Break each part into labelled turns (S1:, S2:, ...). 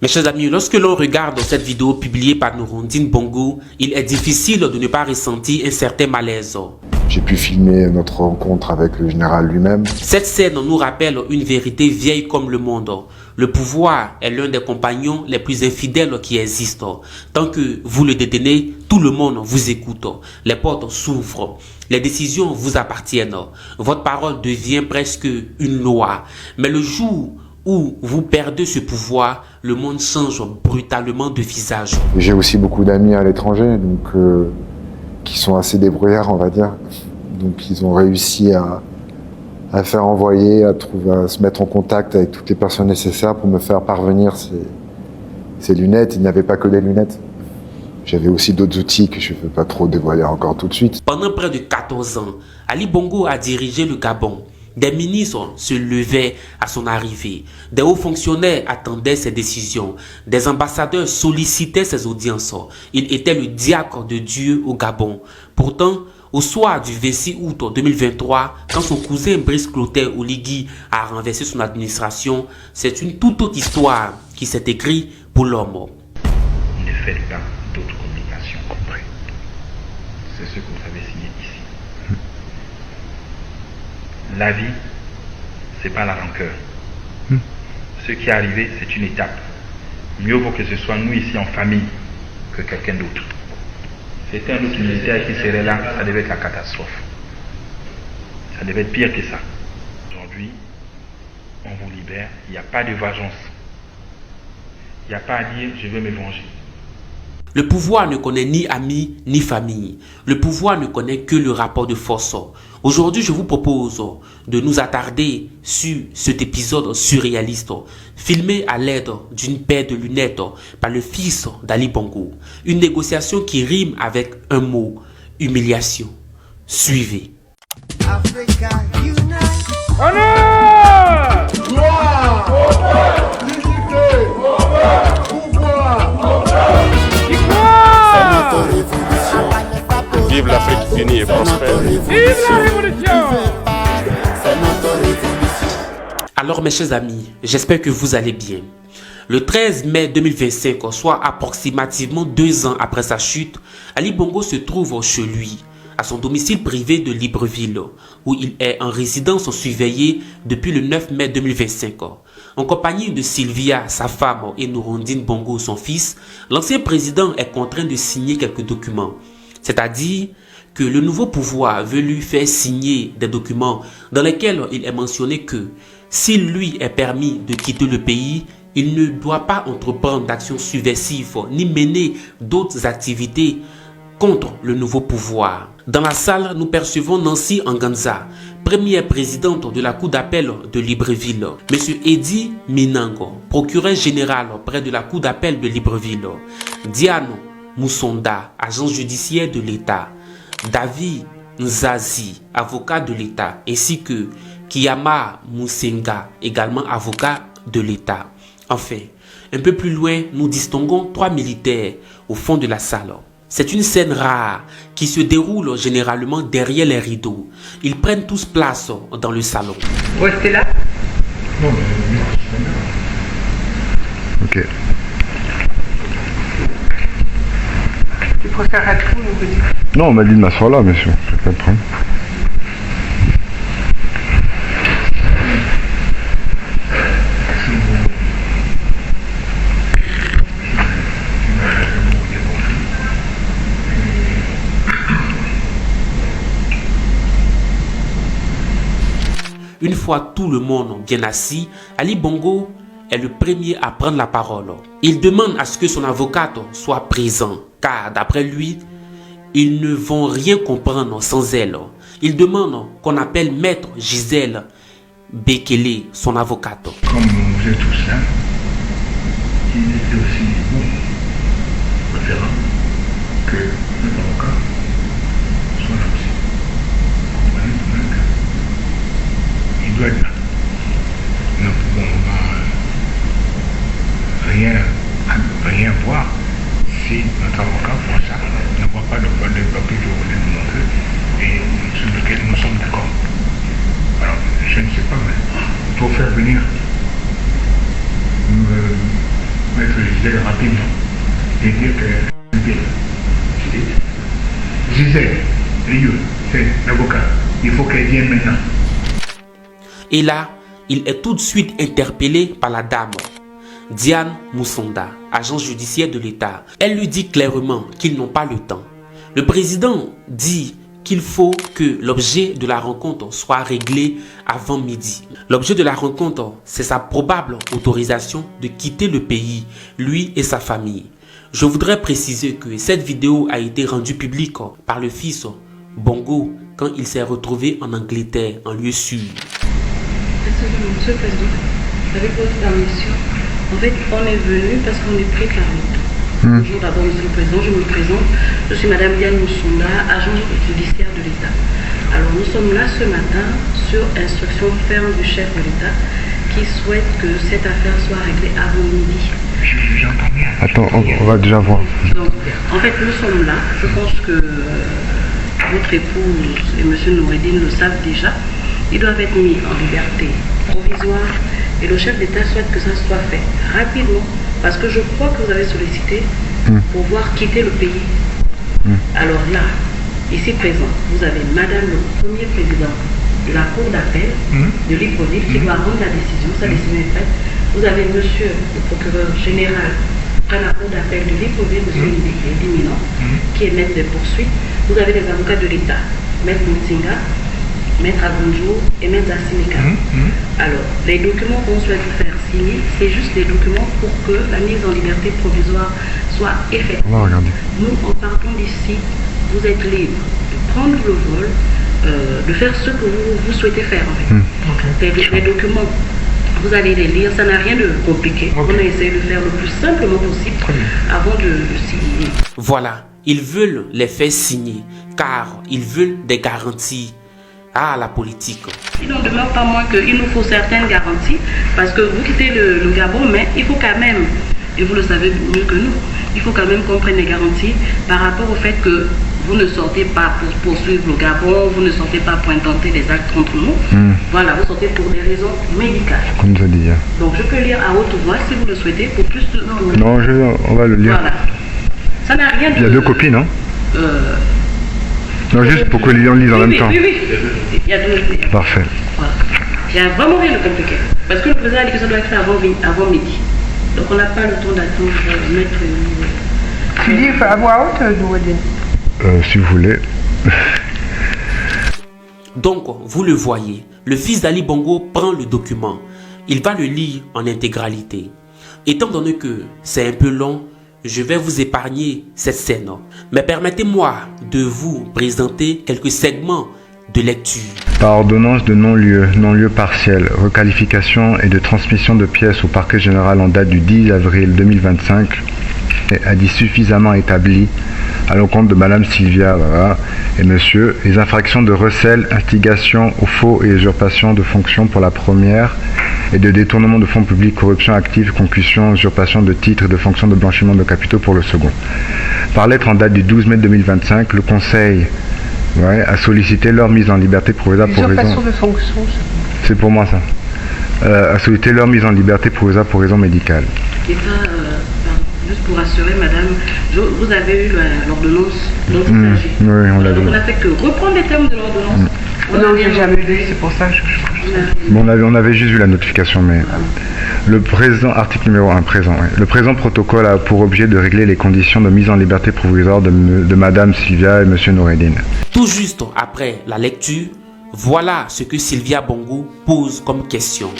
S1: Mes chers amis, lorsque l'on regarde cette vidéo publiée par Nurudeen Bongo, il est difficile de ne pas ressentir un certain malaise.
S2: J'ai pu filmer notre rencontre avec le général lui-même.
S1: Cette scène nous rappelle une vérité vieille comme le monde. Le pouvoir est l'un des compagnons les plus infidèles qui existent. Tant que vous le détenez, tout le monde vous écoute. Les portes s'ouvrent. Les décisions vous appartiennent. Votre parole devient presque une loi. Mais le jour où vous perdez ce pouvoir, le monde change brutalement de visage.
S2: J'ai aussi beaucoup d'amis à l'étranger, donc qui sont assez débrouillards, on va dire. Donc ils ont réussi à faire envoyer, à se mettre en contact avec toutes les personnes nécessaires pour me faire parvenir ces lunettes. Il n'y avait pas que des lunettes. J'avais aussi d'autres outils que je ne veux pas trop dévoiler encore tout de suite.
S1: Pendant près de 14 ans, Ali Bongo a dirigé le Gabon. Des ministres se levaient à son arrivée. Des hauts fonctionnaires attendaient ses décisions. Des ambassadeurs sollicitaient ses audiences. Il était le diacre de Dieu au Gabon. Pourtant, au soir du 26 août 2023, quand son cousin Brice Clotaire Oligui a renversé son administration, c'est une toute autre histoire qui s'est écrite pour l'homme.
S3: Ne faites pas d'autres communications après. C'est ce que vous avez signé ici. La vie, c'est pas la rancœur. Ce qui est arrivé, c'est une étape. Mieux vaut que ce soit nous ici en famille que quelqu'un d'autre. C'était un autre militaire qui serait là, ça devait être la catastrophe. Ça devait être pire que ça. Aujourd'hui, on vous libère, il n'y a pas de vengeance. Il n'y a pas à dire je veux me venger.
S1: Le pouvoir ne connaît ni amis ni famille. Le pouvoir ne connaît que le rapport de force. Aujourd'hui, je vous propose de nous attarder sur cet épisode surréaliste, filmé à l'aide d'une paire de lunettes par le fils d'Ali Bongo. Une négociation qui rime avec un mot, humiliation. Suivez.
S4: Africa unite.
S5: Honneur!
S4: Gloire. Unité. Pouvoir.
S5: Vive l'Afrique unie et prospère. Vive la révolution!
S1: Alors mes chers amis, j'espère que vous allez bien. Le 13 mai 2025, soit approximativement 2 ans après sa chute, Ali Bongo se trouve chez lui, à son domicile privé de Libreville, où il est en résidence surveillée depuis le 9 mai 2025. En compagnie de Sylvia, sa femme, et Nurudeen Bongo, son fils, l'ancien président est contraint de signer quelques documents. C'est-à-dire que le nouveau pouvoir veut lui faire signer des documents dans lesquels il est mentionné que s'il lui est permis de quitter le pays, il ne doit pas entreprendre d'actions subversives ni mener d'autres activités contre le nouveau pouvoir. Dans la salle, nous percevons Nancy Anganza, première présidente de la Cour d'appel de Libreville. Monsieur Eddy Minango, procureur général près de la Cour d'appel de Libreville. Diane Moussonda, agent judiciaire de l'État. David Nzazi, avocat de l'État, ainsi que Kiyama Moussenga, également avocat de l'État. Enfin, un peu plus loin, nous distinguons 3 militaires au fond de la salle. C'est une scène rare qui se déroule généralement derrière les rideaux. Ils prennent tous place dans le salon.
S3: Vous restez là?
S2: Non, mais... Ok.
S3: Tu préfères être où, mon petit?
S2: Non, on m'a dit de m'asseoir là, monsieur. Je vais pas le prendre.
S1: Une fois tout le monde bien assis, Ali Bongo est le premier à prendre la parole. Il demande à ce que son avocate soit présent, car d'après lui, ils ne vont rien comprendre sans elle. Il demande qu'on appelle Maître Gisèle Bekele, son avocate.
S3: Comme vous êtes tous là, il était aussi préférable que le avocat soit là aussi. Vous comprenez qu'il doit être là. Nous ne pouvons rien voir si notre avocat voit ça, ne voit pas le papier que vous voulez nous montrer et sur lequel nous sommes d'accord. Alors, je ne sais pas, mais il faut faire venir
S6: mettre Gisèle rapidement et dire que Gisèle, Rio, c'est l'avocat. Il faut qu'elle vienne maintenant.
S1: Et là, il est tout de suite interpellé par la dame, Diane Moussonda, agent judiciaire de l'État. Elle lui dit clairement qu'ils n'ont pas le temps. Le président dit qu'il faut que l'objet de la rencontre soit réglé avant midi. L'objet de la rencontre, c'est sa probable autorisation de quitter le pays, lui et sa famille. Je voudrais préciser que cette vidéo a été rendue publique par le fils Bongo quand il s'est retrouvé en Angleterre, en lieu sûr.
S7: Monsieur le Président, avec votre permission, en fait, on est venu parce qu'on est pris par le temps. Bonjour d'abord, Monsieur le Président, je me présente. Je suis Madame Diane Moussonda, agent judiciaire de l'État. Alors, nous sommes là ce matin sur instruction ferme du chef de l'État qui souhaite que cette affaire soit réglée avant midi.
S6: J'entends bien.
S2: Attends, on va déjà voir.
S7: Donc, en fait, nous sommes là. Je pense que votre épouse et Monsieur Noureddine le savent déjà. Ils doivent être mis en liberté provisoire et le chef d'État souhaite que ça soit fait rapidement parce que je crois que vous avez sollicité pour pouvoir quitter le pays. Alors là, ici présent, vous avez Madame le Premier Président de la Cour d'appel de Libreville qui doit rendre la décision, sa décision est faite. Vous avez Monsieur le Procureur Général à la Cour d'appel de Libreville, Monsieur Liminant, qui est maître des poursuites. Vous avez les avocats de l'État, Maître Moutinga, Maître Agonjo et Maître Assimika. Alors, les documents qu'on souhaite vous faire signer, c'est juste des documents pour que la mise en liberté provisoire soit effective. Nous, en partant d'ici, vous êtes libre de prendre le vol, de faire ce que vous souhaitez faire en fait. Les documents, vous allez les lire, ça n'a rien de compliqué. On a essayé de faire le plus simplement possible avant de signer.
S1: Voilà, ils veulent les faire signer car ils veulent des garanties. Ah, la politique.
S7: Il n'en demeure pas moins qu'il nous faut certaines garanties parce que vous quittez le Gabon, mais il faut quand même, et vous le savez mieux que nous, il faut quand même qu'on prenne des garanties par rapport au fait que vous ne sortez pas pour poursuivre le Gabon, vous ne sortez pas pour intenter des actes contre nous. Voilà, vous sortez pour des raisons médicales.
S2: Comme je dis.
S7: Donc je peux lire à haute voix si vous le souhaitez pour plus de...
S2: Non, on va le lire.
S7: Voilà. Ça n'a rien de...
S2: Il y a deux copies, non Non, juste pour que les gens lisent en même temps.
S7: Oui. Il y a deux.
S2: Parfait.
S7: Voilà. Il n'y a vraiment rien de compliqué. Parce que le président a dit que ça doit être fait avant midi. Donc on n'a pas le temps d'attendre mettre...
S8: Tu dis à voix haute, Noureddine?
S2: Si vous voulez.
S1: Donc, vous le voyez, le fils d'Ali Bongo prend le document. Il va le lire en intégralité. Étant donné que c'est un peu long, je vais vous épargner cette scène. Mais permettez-moi de vous présenter quelques segments de lecture.
S2: Par ordonnance de non-lieu partiel, requalification et de transmission de pièces au parquet général en date du 10 avril 2025 a dit suffisamment établi à l'encontre de Madame Sylvia et Monsieur les infractions de recel, instigation au faux et usurpation de fonction pour la première et de détournement de fonds publics, corruption active, concussion, usurpation de titres et de fonctions de blanchiment de capitaux pour le second. Par lettre en date du 12 mai 2025, le Conseil a sollicité leur mise en liberté provisoire pour raison...
S8: Usurpation de fonction,
S2: c'est pour moi ça. A sollicité leur mise en liberté provisoire pour raison médicale.
S7: Et ça, juste pour rassurer madame, vous avez eu l'ordonnance dont il s'agit.
S2: Oui, on l'a
S7: Donc
S2: vu.
S7: on n'a fait que reprendre les termes de l'ordonnance.
S8: Non, j'ai jamais lu, c'est pour ça que je...
S2: Bon, on avait juste vu la notification, mais le présent article numéro 1 présent. Le présent protocole a pour objet de régler les conditions de mise en liberté provisoire de Madame Sylvia et Monsieur Noureddine.
S1: Tout juste après la lecture, voilà ce que Sylvia Bongo pose comme question.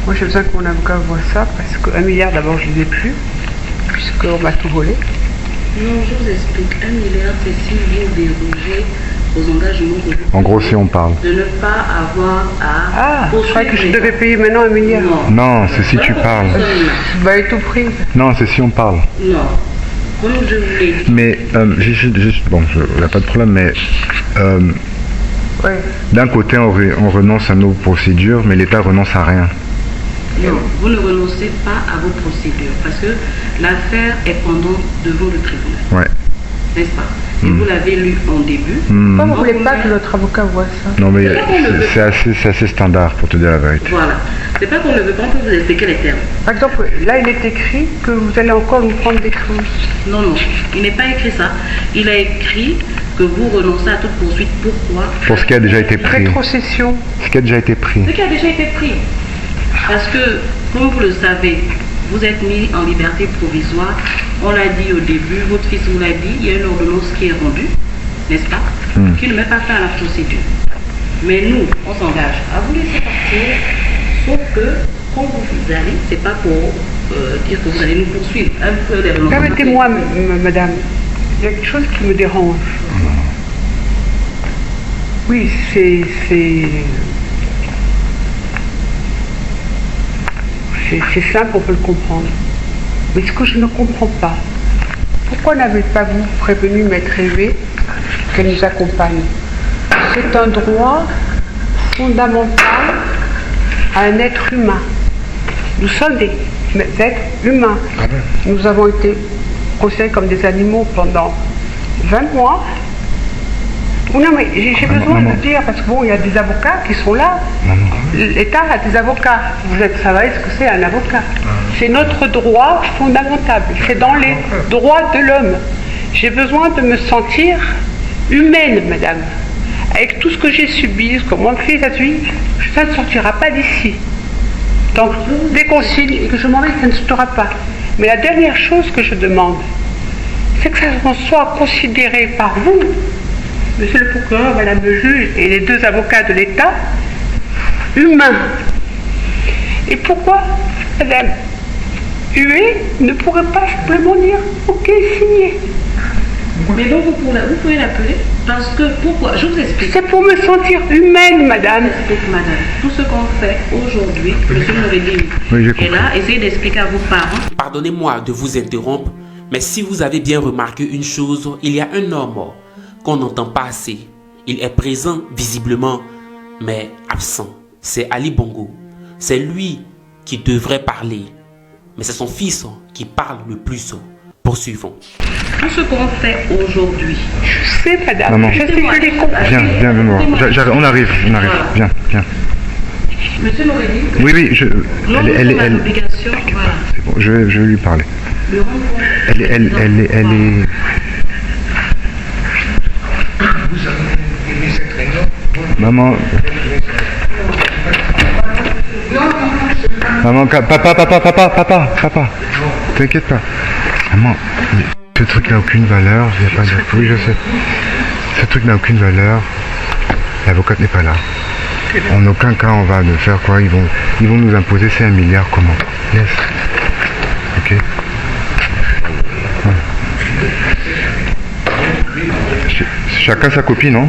S8: Moi, j'ai besoin que mon avocat voit ça parce qu'un milliard, d'abord, je ne l'ai plus, puisqu'on m'a tout volé.
S7: Non, je vous explique. 1 milliard, c'est si vous dérogez aux engagements que vous
S2: En gros, si on parle.
S7: de ne pas avoir à
S8: Je croyais que je devais payer maintenant 1 milliard.
S2: Non, c'est si tu parles.
S8: Bah, elle est tout pris.
S2: Non, c'est si on parle.
S7: Non. Comme je vous l'ai dit.
S2: Mais, bon, il n'y a pas de problème, mais
S8: Ouais.
S2: d'un côté, on renonce à nos procédures, mais l'État renonce à rien.
S7: Non, vous ne renoncez pas à vos procédures parce que l'affaire est pendant devant le tribunal.
S2: Ouais.
S7: N'est-ce pas? si vous l'avez lu en début.
S8: Pourquoi vous ne voulez pas que notre avocat voit ça?
S6: Non, mais c'est assez standard pour te dire la vérité.
S7: Voilà. C'est pas qu'on ne veut pas, on peut vous expliquer les termes.
S8: Par exemple, là, il est écrit que vous allez encore nous prendre des choses.
S7: Non, non, il n'est pas écrit ça. Il a écrit que vous renoncez à toute poursuite. Pourquoi?
S6: Pour ce qui a déjà été pris.
S8: Rétrocession.
S6: Ce qui a déjà été pris.
S7: Ce qui a déjà été pris. Parce que, comme vous le savez, vous êtes mis en liberté provisoire. On l'a dit au début, votre fils vous l'a dit, il y a une ordonnance qui est rendue, n'est-ce pas, qui ne met pas fin à la procédure. Mais nous, on s'engage à vous laisser partir, sauf que quand vous allez, c'est pas pour dire que vous allez nous poursuivre.
S8: Permettez-moi, madame, il y a quelque chose qui me dérange. Oui, c'est simple, on peut le comprendre. Mais ce que je ne comprends pas, pourquoi n'avez pas vous prévenu Maître Hervé qu'elle nous accompagne? C'est un droit fondamental à un être humain. Nous sommes des êtres humains. Nous avons été considérés comme des animaux pendant 20 mois. Non, mais j'ai besoin de dire, parce que bon, il y a des avocats qui sont là. L'État a des avocats. Vous savez ce que c'est un avocat. C'est notre droit fondamental. C'est dans les droits de l'homme. J'ai besoin de me sentir humaine, madame. Avec tout ce que j'ai subi, ce que mon fils a subi, ça ne sortira pas d'ici. Donc, dès qu'on signe et que je m'en vais, ça ne sortira pas. Mais la dernière chose que je demande, c'est que ça soit considéré par vous, monsieur le procureur, madame le juge et les deux avocats de l'État, humain. Et pourquoi madame Huet ne pourrait pas simplement dire ok, signé?
S7: Mais donc vous pouvez l'appeler parce que pourquoi? Je vous explique.
S8: C'est pour me sentir humaine, madame.
S7: Madame, tout ce qu'on fait aujourd'hui, monsieur Noureddine est là, essayez d'expliquer à vos parents.
S1: Pardonnez-moi de vous interrompre, mais si vous avez bien remarqué une chose, il y a un homme qu'on n'entend pas assez. Il est présent visiblement, mais absent. C'est Ali Bongo. C'est lui qui devrait parler, mais c'est son fils qui parle le plus. Poursuivons.
S7: Tout ce qu'on fait aujourd'hui.
S8: Je sais, madame.
S6: Maman.
S8: Je sais que les
S6: Viens me voir. On arrive.
S7: Voilà.
S6: Viens.
S7: Monsieur Noureddine.
S6: Oui, elle est.
S7: L'obligation, voilà.
S6: C'est bon, je vais lui parler.
S7: Le renvoi.
S6: Elle est.
S4: Vous avez aimé cette réunion?
S6: Maman. Maman, papa. T'inquiète pas. Maman, ce truc n'a aucune valeur. Il y a pas de... Oui, je sais. Ce truc n'a aucune valeur. L'avocate n'est pas là. En aucun cas, on va le faire quoi. Ils vont nous imposer 5 milliards. Comment? Laisse. Ok. Ouais. Chacun sa copie, non?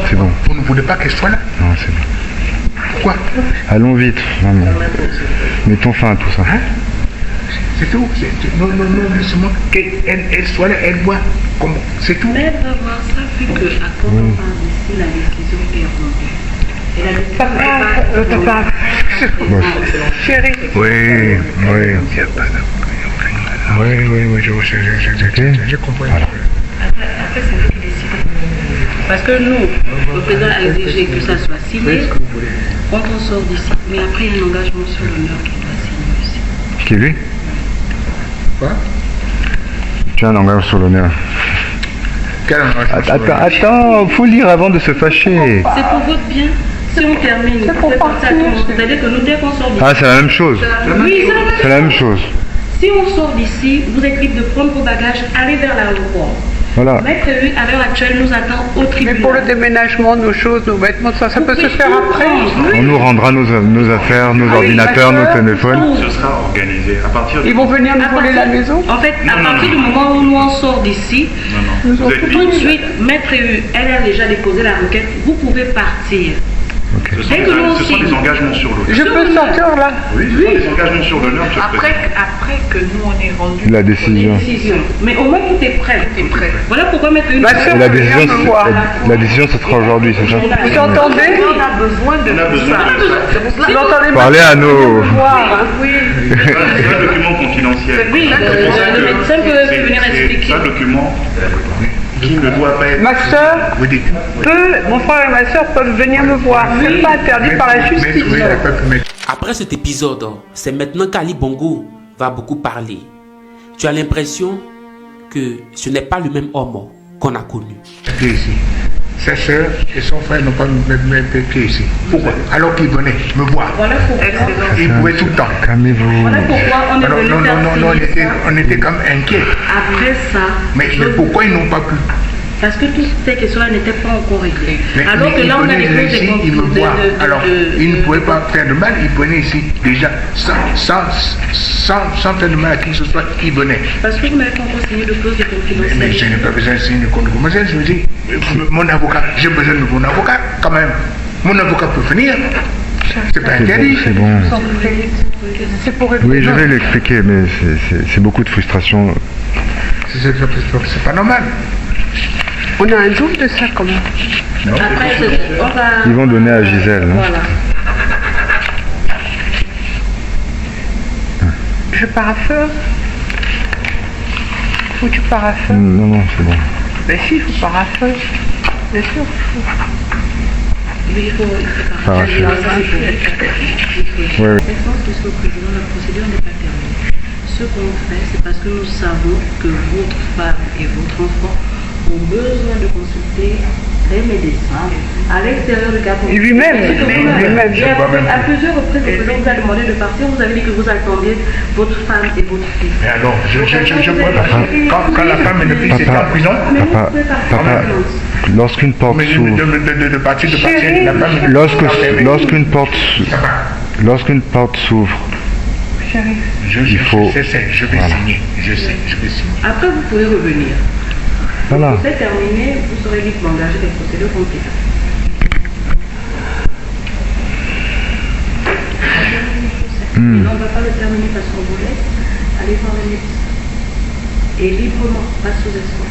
S6: C'est bon.
S4: Vous ne voulez pas qu'elle soit là?
S6: Non, c'est bon.
S4: Pourquoi?
S6: Allons vite, maman. Mettons fin à tout ça.
S4: Hein? C'est tout. Non, laisse-moi qu'elle soit là, elle voit comment. C'est tout.
S7: Mais va voir ça, vu que à quand on parle d'ici, la décision est rendue. Et la décision
S8: Papa, chérie.
S6: Oui. Il n'y a pas de... Oui, je
S4: comprends.
S6: Voilà.
S7: Après, c'est vous qui décidez. Parce que nous, le président a exigé que ça soit signé quand on sort d'ici. Mais après, il y a un engagement sur l'honneur qui doit signer aussi.
S6: Qui lui?
S4: Quoi?
S6: Tu as un engagement sur l'honneur.
S4: Quel engagement?
S6: Attends, faut lire avant de se fâcher.
S7: C'est pour votre bien. Si on termine, vous pouvez penser à tout le monde. C'est-à-dire que nous, dès qu'on sort d'ici...
S6: Ah, c'est la même chose.
S7: Oui,
S6: C'est la même chose.
S7: Si on sort d'ici, vous êtes libre de prendre vos bagages, aller vers l'aéroport.
S6: Voilà.
S7: Maître Hervé, à l'heure actuelle, nous attend au tribunal.
S8: Mais pour le déménagement, nos choses, nos vêtements, ça peut se faire après.
S6: On nous rendra nos affaires, nos ordinateurs, nos téléphones.
S5: Ce sera organisé à partir de...
S8: Ils vont venir nous voler la maison.
S7: En fait, à partir du moment où nous on sort d'ici,
S5: Non. Vous êtes
S7: tout de suite, Maître Hervé, elle a déjà déposé la requête, vous pouvez partir.
S6: Ok.
S5: Ce sont des engagements sur l'honneur.
S8: Je peux sortir là.
S5: Oui, ce sont des engagements sur l'honneur, monsieur le président.
S9: Après que nous on est rendu
S6: La décision.
S7: Mais au moins tout est prêt. Voilà pourquoi Maître Hervé...
S8: Ma sœur,
S6: Et la
S8: vient
S6: décision,
S8: me voir.
S6: la décision, ce sera aujourd'hui, c'est ça?
S8: Vous entendez?
S9: on a besoin de
S5: On a besoin de ça.
S8: Vous entendez?
S6: Parlez à nos...
S8: voir, hein. Oui.
S5: C'est un document qu'on
S4: confidentiel.
S7: Oui,
S4: C'est pour ça
S7: le
S4: que
S7: médecin peut venir expliquer.
S4: c'est un document qui ne doit pas être...
S8: Ma soeur
S4: Oui, dites.
S8: mon frère et ma soeur peuvent venir me voir. C'est pas interdit par la justice.
S1: Après cet épisode, c'est maintenant qu'Ali Bongo va beaucoup parler. Tu as l'impression que ce n'est pas le même homme qu'on a connu.
S4: Ici. Sa soeur et son frère n'ont pas été ici. Pourquoi? Alors qu'ils venaient me voir.
S7: Voilà pourquoi.
S4: Ils pouvaient tout le temps.
S6: Calmez-vous.
S7: Voilà pourquoi on est
S4: Alors,
S7: venu faire
S4: on était comme inquiets.
S7: Après ça,
S4: Mais pourquoi ils n'ont pas pu?
S7: parce que toutes ces questions-là n'étaient pas encore réglées. Alors que
S4: ils
S7: là, on a
S4: venaient
S7: des
S4: ici, ils me voient. Alors, ils ne pouvaient pas faire de mal, ils venaient ici déjà sans faire de mal à qui que ce soit, ils venaient.
S7: Parce que vous n'avez pas encore signé de clause de confidentialité.
S4: Mais je n'ai pas besoin de signer de compte commercial. Je me dis, mon avocat, j'ai besoin de mon avocat quand même. Mon avocat peut venir. C'est pas interdit.
S6: C'est bon.
S8: C'est pour
S6: Oui, je vais l'expliquer, mais c'est beaucoup de frustration.
S4: C'est pas normal.
S8: On a un doute de ça quand même.
S7: Après, on va...
S6: Ils vont donner à Gisèle. Non?
S7: Voilà.
S8: Je pars à feu. Faut que tu pars à feu.
S6: Non, non, c'est bon.
S8: Ben si, il faut parer à feu. Bien sûr.
S7: Mais il faut
S6: Paracher.
S7: Oui. Puisque le président, la procédure n'est pas terminée. Ce qu'on fait, c'est parce que nous savons que votre femme et votre enfant ont besoin de consulter les médecins à l'extérieur du Gabon.
S8: Lui-même.
S7: Et à plusieurs reprises, le président vous a demandé de partir. Vous avez dit que vous attendiez votre femme et votre fils.
S4: Mais alors, je pourrais pas. Quand la femme et le fils étaient en prison,
S6: Papa, lorsqu'une porte
S4: mais
S6: s'ouvre,
S4: de partir, la femme et le fils
S6: lorsqu'une porte s'ouvre, il faut...
S4: Je sais, je vais signer. Je sais, je vais signer.
S7: Après, vous pouvez revenir.
S6: Voilà.
S7: Quand c'est terminé, vous serez libre d'engager des procédures compliquées. On ne va pas le terminer parce qu'on vous laisse aller voir les médecins. Et librement, pas sous espoir.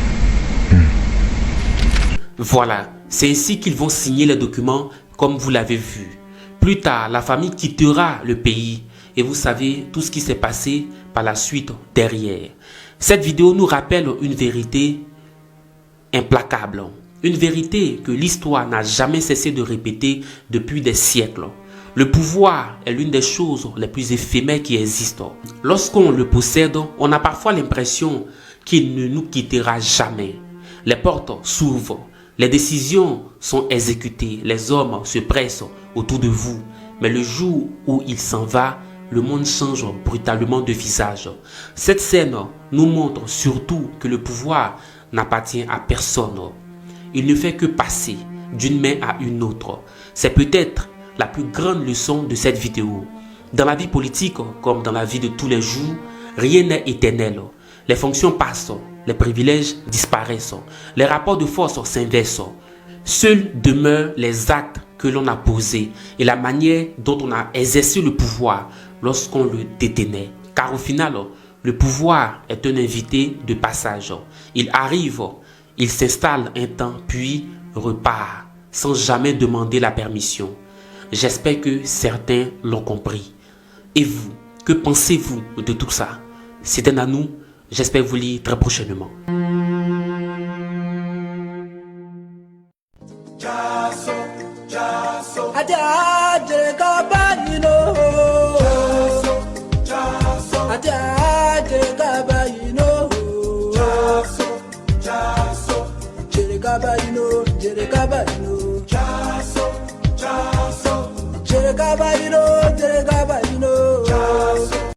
S1: Voilà, c'est ainsi qu'ils vont signer les documents comme vous l'avez vu. Plus tard, la famille quittera le pays et vous savez tout ce qui s'est passé par la suite derrière. Cette vidéo nous rappelle une vérité implacable. Une vérité que l'histoire n'a jamais cessé de répéter depuis des siècles. Le pouvoir est l'une des choses les plus éphémères qui existent. Lorsqu'on le possède, on a parfois l'impression qu'il ne nous quittera jamais. Les portes s'ouvrent, les décisions sont exécutées, les hommes se pressent autour de vous. Mais le jour où il s'en va, le monde change brutalement de visage. Cette scène nous montre surtout que le pouvoir n'appartient à personne. Il ne fait que passer d'une main à une autre. C'est peut-être la plus grande leçon de cette vidéo. Dans la vie politique, comme dans la vie de tous les jours, rien n'est éternel. Les fonctions passent, les privilèges disparaissent, les rapports de force s'inversent. Seuls demeurent les actes que l'on a posés et la manière dont on a exercé le pouvoir lorsqu'on le détenait. Car au final, le pouvoir est un invité de passage. Il arrive, il s'installe un temps, puis repart, sans jamais demander la permission. J'espère que certains l'ont compris. Et vous, que pensez-vous de tout ça? C'était Nanou, j'espère vous lire très prochainement.
S10: Ada